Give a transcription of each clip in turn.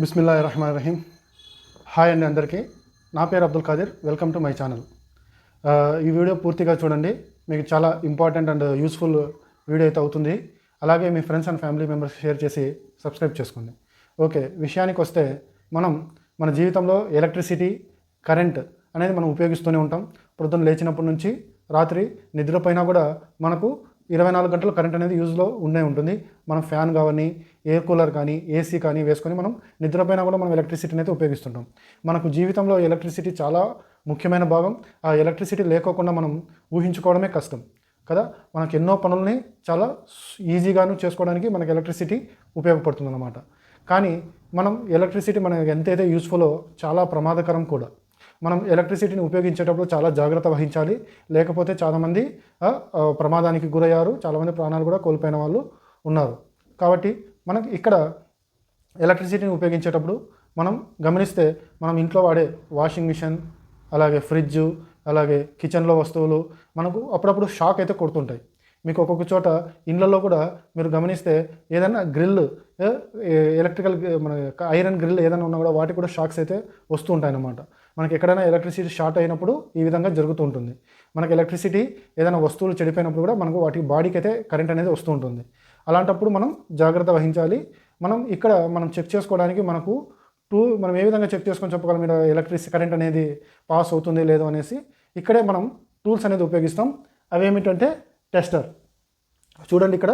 బిస్మిల్లాహిర్రహమానిర్రహీం. Hi అండి అందరికీ. నా పేరు Abdul Qadir. Welcome to my channel. ఈ వీడియో పూర్తిగా చూడండి. మీకు చాలా ఇంపార్టెంట్ అండ్ యూస్ఫుల్ వీడియో అయితే అవుతుంది. అలాగే మీ friends and family members share చేసి సబ్స్క్రైబ్ చేసుకోండి. ఓకే, విషయానికి వస్తే మన జీవితంలో ఎలక్ట్రిసిటీ, కరెంట్ అనేది మనం ఉపయోగిస్తూనే ఉంటాం. పొద్దున్న లేచినప్పటి నుంచి రాత్రి నిద్రపోయినా కూడా మనకు 24 గంటలు కరెంట్ అనేది యూజ్లో ఉంటుంది. మనం ఫ్యాన్ కానీ, ఎయిర్ కూలర్ కానీ, ఏసీ కానీ వేసుకొని మనం నిద్రపోయినా కూడా మనం ఎలక్ట్రిసిటీని అయితే ఉపయోగిస్తుంటాం. మనకు జీవితంలో ఎలక్ట్రిసిటీ చాలా ముఖ్యమైన భాగం. ఆ ఎలక్ట్రిసిటీ లేకోకుండా మనం ఊహించుకోవడమే కష్టం కదా. మనకు ఎన్నో పనుల్ని చాలా ఈజీగాను చేసుకోవడానికి మనకు ఎలక్ట్రిసిటీ ఉపయోగపడుతుంది అన్నమాట. కానీ మనం ఎలక్ట్రిసిటీ మనకు ఎంతైతే యూస్ఫుల్లో చాలా ప్రమాదకరం కూడా. మనం ఎలక్ట్రిసిటీని ఉపయోగించేటప్పుడు చాలా జాగ్రత్త వహించాలి. లేకపోతే చాలామంది ప్రమాదానికి గురయ్యారు, చాలామంది ప్రాణాలు కూడా కోల్పోయిన వాళ్ళు ఉన్నారు. కాబట్టి మనకి ఇక్కడ ఎలక్ట్రిసిటీని ఉపయోగించేటప్పుడు మనం గమనిస్తే మనం ఇంట్లో వాడే వాషింగ్ మిషన్, అలాగే ఫ్రిడ్జు, అలాగే కిచెన్లో వస్తువులు మనకు అప్పుడప్పుడు షాక్ అయితే కొడుతుంటాయి. మీకు ఒక్కొక్క చోట ఇళ్ళల్లో కూడా మీరు గమనిస్తే ఏదైనా గ్రిల్, ఎలక్ట్రికల్ మన ఐరన్ గ్రిల్ ఏదైనా ఉన్నా కూడా వాటికి కూడా షాక్స్ అయితే వస్తూ ఉంటాయి అన్నమాట. మనకి ఎక్కడైనా ఎలక్ట్రిసిటీ షార్ట్ అయినప్పుడు ఈ విధంగా జరుగుతూ ఉంటుంది. మనకి ఎలక్ట్రిసిటీ ఏదైనా వస్తువులు చెడిపోయినప్పుడు కూడా మనకు వాటి బాడీకి అయితే కరెంట్ అనేది వస్తూ ఉంటుంది. అలాంటప్పుడు మనం జాగ్రత్త వహించాలి. మనం చెక్ చేసుకోవడానికి మనం ఏ విధంగా చెక్ చేసుకొని చెప్పగలం మీరు ఎలక్ట్రిసిటీ కరెంట్ అనేది పాస్ అవుతుంది లేదో అనేసి ఇక్కడే మనం టూల్స్ అనేది ఉపయోగిస్తాం. అవి ఏమిటంటే టెస్టర్. చూడండి, ఇక్కడ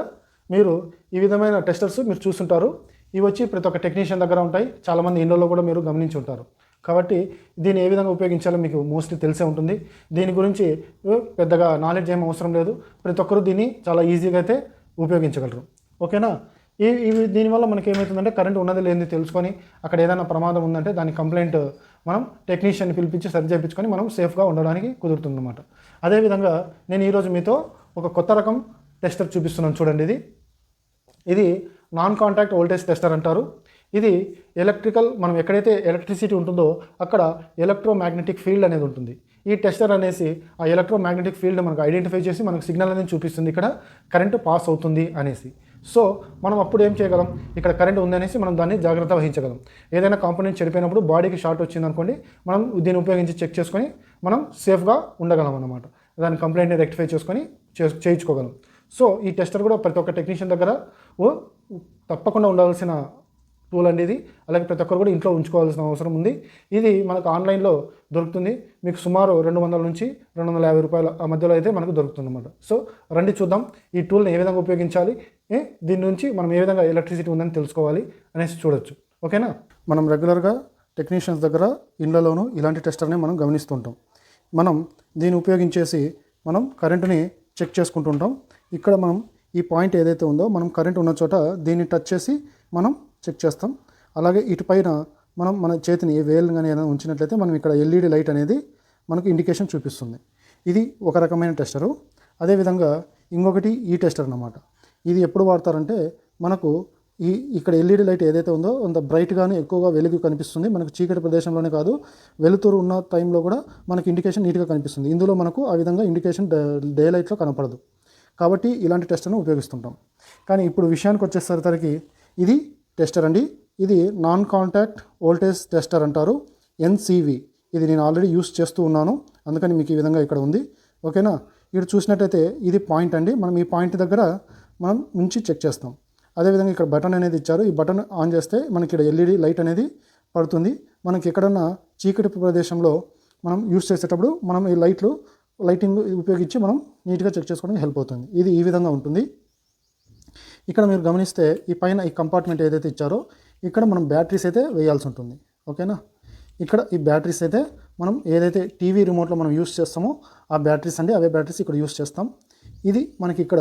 మీరు ఈ విధమైన టెస్టర్స్ మీరు చూస్తుంటారు. ఇవి వచ్చి ప్రతి ఒక్క టెక్నీషియన్ దగ్గర ఉంటాయి. చాలామంది ఇళ్ళల్లో కూడా మీరు గమనించి ఉంటారు. కాబట్టి దీన్ని ఏ విధంగా ఉపయోగించాలో మీకు మోస్ట్లీ తెలిసే ఉంటుంది. దీని గురించి పెద్దగా నాలెడ్జ్ ఏం అవసరం లేదు. ప్రతి ఒక్కరూ దీన్ని చాలా ఈజీగా అయితే ఉపయోగించగలరు. ఓకేనా. దీనివల్ల మనకి ఏమవుతుందంటే కరెంట్ ఉన్నది లేనిది తెలుసుకొని అక్కడ ఏదైనా ప్రమాదం ఉందంటే దాని కంప్లైంట్ మనం టెక్నీషియన్ని పిలిపించి సరి చేయించుకొని మనం సేఫ్గా ఉండడానికి కుదురుతుందన్నమాట. అదేవిధంగా నేను ఈరోజు మీతో ఒక కొత్త రకం టెస్టర్ చూపిస్తున్నాను. చూడండి, ఇది నాన్ కాంటాక్ట్ వోల్టేజ్ టెస్టర్ అంటారు. ఇది మనం ఎక్కడైతే ఎలక్ట్రిసిటీ ఉంటుందో అక్కడ ఎలక్ట్రోమాగ్నెటిక్ ఫీల్డ్ అనేది ఉంటుంది. ఈ టెస్టర్ అనేసి ఆ ఎలక్ట్రోమాగ్నెటిక్ ఫీల్డ్ మనకు ఐడెంటిఫై చేసి మనకు సిగ్నల్ అనేది చూపిస్తుంది ఇక్కడ కరెంటు పాస్ అవుతుంది అనేసి. సో మనం అప్పుడు ఏం చేయగలం, ఇక్కడ కరెంట్ ఉందనేసి మనం దాన్ని జాగ్రత్త వహించగలం. ఏదైనా కాంపోనెంట్ చెడిపోయినప్పుడు బాడీకి షార్ట్ వచ్చింది అనుకోండి, మనం దీన్ని ఉపయోగించి చెక్ చేసుకొని మనం సేఫ్గా ఉండగలం అన్నమాట. దాని కంప్లైంట్ని రెక్టిఫై చేసుకొని చేయించుకోగలం. సో ఈ టెస్టర్ కూడా ప్రతి ఒక్క టెక్నీషియన్ దగ్గర తప్పకుండా ఉండవలసిన టూల్ అండి ఇది. అలాగే ప్రతి ఒక్కరు కూడా ఇంట్లో ఉంచుకోవాల్సిన అవసరం ఉంది. ఇది మనకు ఆన్లైన్లో దొరుకుతుంది. మీకు సుమారు 200 నుంచి 250 రూపాయల ఆ మధ్యలో అయితే మనకు దొరుకుతుంది అన్నమాట. సో రండి చూద్దాం ఈ టూల్ని ఏ విధంగా ఉపయోగించాలి, దీని నుంచి మనం ఏ విధంగా ఎలక్ట్రిసిటీ ఉందని తెలుసుకోవాలి అనేసి చూడొచ్చు. ఓకేనా. మనం రెగ్యులర్గా టెక్నీషియన్స్ దగ్గర ఇళ్లలోనూ ఇలాంటి టెస్టర్ని మనం గమనిస్తుంటాం. మనం దీన్ని ఉపయోగించేసి మనం కరెంటుని చెక్ చేసుకుంటుంటాం. ఇక్కడ మనం ఈ పాయింట్ ఏదైతే ఉందో మనం కరెంట్ ఉన్న చోట దీన్ని టచ్ చేసి మనం చెక్ చేస్తాం. అలాగే ఇటుపైన మనం మన చేతిని వేలు కానీ ఏదైనా ఉంచినట్లయితే మనం ఇక్కడ ఎల్ఈడి లైట్ అనేది మనకు ఇండికేషన్ చూపిస్తుంది. ఇది ఒక రకమైన టెస్టరు. అదేవిధంగా ఇంకొకటి ఈ టెస్టర్ అన్నమాట. ఇది ఎప్పుడు వాడతారంటే మనకు ఇక్కడ ఎల్ఈడి లైట్ ఏదైతే ఉందో అంత బ్రైట్గానే ఎక్కువగా వెలుగు కనిపిస్తుంది. మనకు చీకటి ప్రదేశంలోనే కాదు, వెలుతురు ఉన్న టైంలో కూడా మనకి ఇండికేషన్ నీట్గా కనిపిస్తుంది. ఇందులో మనకు ఆ విధంగా ఇండికేషన్ డే లైట్లో కనపడదు. కాబట్టి ఇలాంటి టెస్టర్ను ఉపయోగిస్తుంటాం. కానీ ఇప్పుడు విషయానికి వచ్చేసరికి ఇది టెస్టర్ అండి. ఇది నాన్ కాంటాక్ట్ వోల్టేజ్ టెస్టర్ అంటారు, ఎన్సివి. ఇది నేను ఆల్రెడీ యూస్ చేస్తూ ఉన్నాను, అందుకని మీకు ఈ విధంగా ఇక్కడ ఉంది. ఓకేనా. ఇక్కడ చూసినట్టయితే ఇది పాయింట్ అండి. మనం ఈ పాయింట్ దగ్గర మనం ఉంచి చెక్ చేస్తాం. అదేవిధంగా ఇక్కడ బటన్ అనేది ఇచ్చారు. ఈ బటన్ ఆన్ చేస్తే మనకి ఇక్కడ ఎల్ఈడి లైట్ అనేది పడుతుంది. మనకి ఎక్కడన్నా చీకటి ప్రదేశంలో మనం యూస్ చేసేటప్పుడు మనం ఈ లైటింగ్ ఉపయోగించి మనం నీట్గా చెక్ చేసుకోవడానికి హెల్ప్ అవుతుంది. ఇది ఈ విధంగా ఉంటుంది. ఇక్కడ మీరు గమనిస్తే ఈ పైన ఈ కంపార్ట్మెంట్ ఏదైతే ఇచ్చారో ఇక్కడ మనం బ్యాటరీస్ అయితే వేయాల్సి ఉంటుంది. ఓకేనా. ఇక్కడ ఈ బ్యాటరీస్ అయితే మనం ఏదైతే టీవీ రిమోట్లో మనం యూస్ చేస్తామో ఆ బ్యాటరీస్ అండి, అవే బ్యాటరీస్ ఇక్కడ యూస్ చేస్తాం. ఇది మనకి ఇక్కడ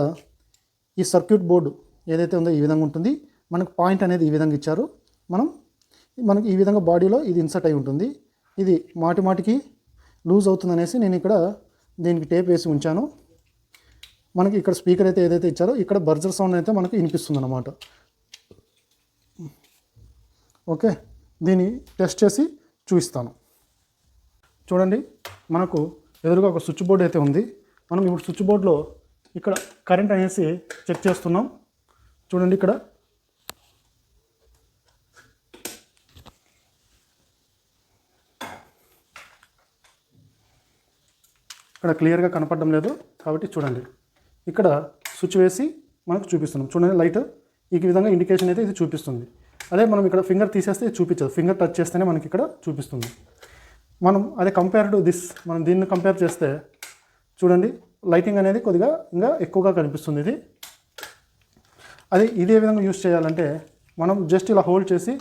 ఈ సర్క్యూట్ బోర్డు ఏదైతే ఉందో ఈ విధంగా ఉంటుంది. మనకు పాయింట్ అనేది ఈ విధంగా ఇచ్చారు. మనకి ఈ విధంగా బాడీలో ఇది ఇన్సర్ట్ అయి ఉంటుంది. ఇది మాటికి లూజ్ అవుతుందనేసి నేను ఇక్కడ దీనికి టేప్ వేసి ఉంచాను. మనకి ఇక్కడ స్పీకర్ అయితే ఏదైతే ఇచ్చారో ఇక్కడ బర్జర్ సౌండ్ అయితే మనకు వినిపిస్తుంది అన్నమాట. ఓకే, దీన్ని టెస్ట్ చేసి చూపిస్తాను. చూడండి, మనకు ఎదురుగా ఒక స్విచ్ బోర్డు అయితే ఉంది. మనం ఇప్పుడు స్విచ్ బోర్డులో ఇక్కడ కరెంట్ అనేసి చెక్ చేస్తున్నాం. చూడండి, ఇక్కడ ఇక్కడ క్లియర్గా కనపడడం లేదు కాబట్టి చూడండి, ఇక్కడ స్విచ్ వేసి మనకు చూపిస్తున్నాం. చూడండి లైట్ ఈ విధంగా ఇండికేషన్ అయితే ఇది చూపిస్తుంది. అదే మనం ఇక్కడ ఫింగర్ తీసేస్తే ఇది చూపించదు, ఫింగర్ టచ్ చేస్తేనే మనకి ఇక్కడ చూపిస్తుంది. మనం అదే కంపేర్ టు దిస్, మనం దీన్ని కంపేర్ చేస్తే చూడండి లైటింగ్ అనేది కొద్దిగా ఇంకా ఎక్కువగా కనిపిస్తుంది. ఇది అది ఇదే విధంగా యూస్ చేయాలంటే మనం జస్ట్ ఇలా హోల్డ్ చేసి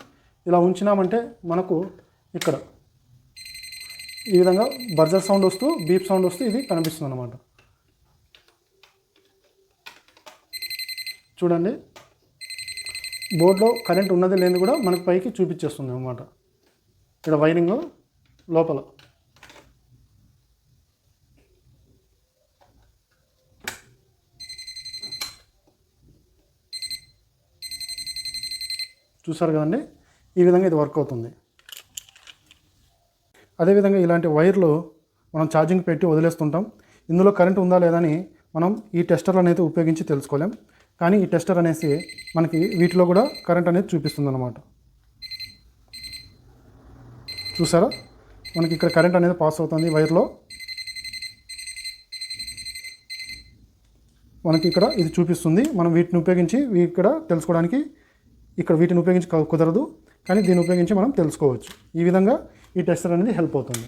ఇలా ఉంచినామంటే మనకు ఇక్కడ ఈ విధంగా బర్జర్ సౌండ్ వస్తూ బీప్ సౌండ్ వస్తూ ఇది కనిపిస్తుంది అన్నమాట. చూడండి బోర్డులో కరెంట్ ఉన్నది లేని కూడా మనకు పైకి చూపించేస్తుంది అన్నమాట. ఇక్కడ వైరింగ్ లోపల చూసారు కదండి, ఈ విధంగా ఇది వర్క్ అవుతుంది. అదేవిధంగా ఇలాంటి వైర్లు మనం ఛార్జింగ్ పెట్టి వదిలేస్తుంటాం. ఇందులో కరెంట్ ఉందా లేదా అని మనం ఈ టెస్టర్ అనేది ఉపయోగించి తెలుసుకోలేం. కానీ ఈ టెస్టర్ అనేసి మనకి వీటిలో కూడా కరెంట్ అనేది చూపిస్తుంది అన్నమాట. చూసారా, మనకి ఇక్కడ కరెంట్ అనేది పాస్ అవుతుంది వైర్లో. మనకి ఇక్కడ ఇది చూపిస్తుంది. మనం వీటిని ఉపయోగించి ఇక్కడ తెలుసుకోవడానికి ఇక్కడ వీటిని ఉపయోగించి కుదరదు, కానీ దీన్ని ఉపయోగించి మనం తెలుసుకోవచ్చు. ఈ విధంగా ఈ టెస్టర్ అనేది హెల్ప్ అవుతుంది.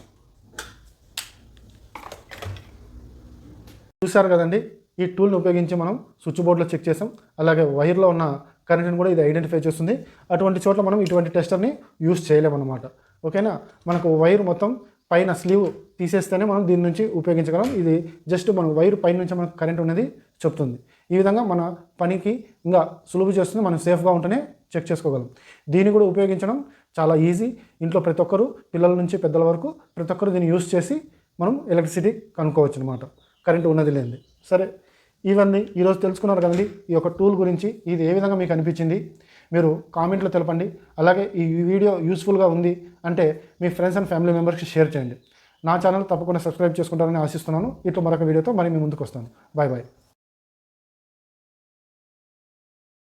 చూసారు కదండి, ఈ టూల్ని ఉపయోగించి మనం స్విచ్ బోర్డులో చెక్ చేసాం. అలాగే వైర్లో ఉన్న కరెంట్ని కూడా ఇది ఐడెంటిఫై చేస్తుంది. అటువంటి చోట్ల మనం ఇటువంటి టెస్టర్ని యూస్ చేయలేమన్నమాట. ఓకేనా, మనకు వైర్ మొత్తం పైన స్లీవ్ తీసేస్తేనే మనం దీని నుంచి ఉపయోగించగలం. ఇది జస్ట్ మనం వైర్ పైన నుంచి మనకు కరెంట్ అనేది చెప్తుంది. ఈ విధంగా మన పనికి ఇంకా సులువు చేస్తుంది. మనం సేఫ్గా ఉంటేనే చెక్ చేసుకోగలం. దీన్ని కూడా ఉపయోగించడం చాలా ఈజీ. ఇంట్లో ప్రతి ఒక్కరు, పిల్లల నుంచి పెద్దల వరకు ప్రతి ఒక్కరు దీన్ని యూస్ చేసి మనం ఎలక్ట్రిసిటీ కనుక్కోవచ్చు అనమాట, కరెంటు ఉన్నది లేనిది. సరే, ఇవన్నీ ఈరోజు తెలుసుకున్నారు కదండి ఈ యొక్క టూల్ గురించి. ఇది ఏ విధంగా మీకు అనిపించింది మీరు కామెంట్లో తెలపండి. అలాగే ఈ వీడియో యూస్ఫుల్గా ఉంది అంటే మీ ఫ్రెండ్స్ అండ్ ఫ్యామిలీ మెంబర్స్కి షేర్ చేయండి. నా ఛానల్ తప్పకుండా సబ్స్క్రైబ్ చేసుకుంటారని ఆశిస్తున్నాను. ఇట్లా మరొక వీడియోతో మరి మీ ముందుకు వస్తాను. Bye bye.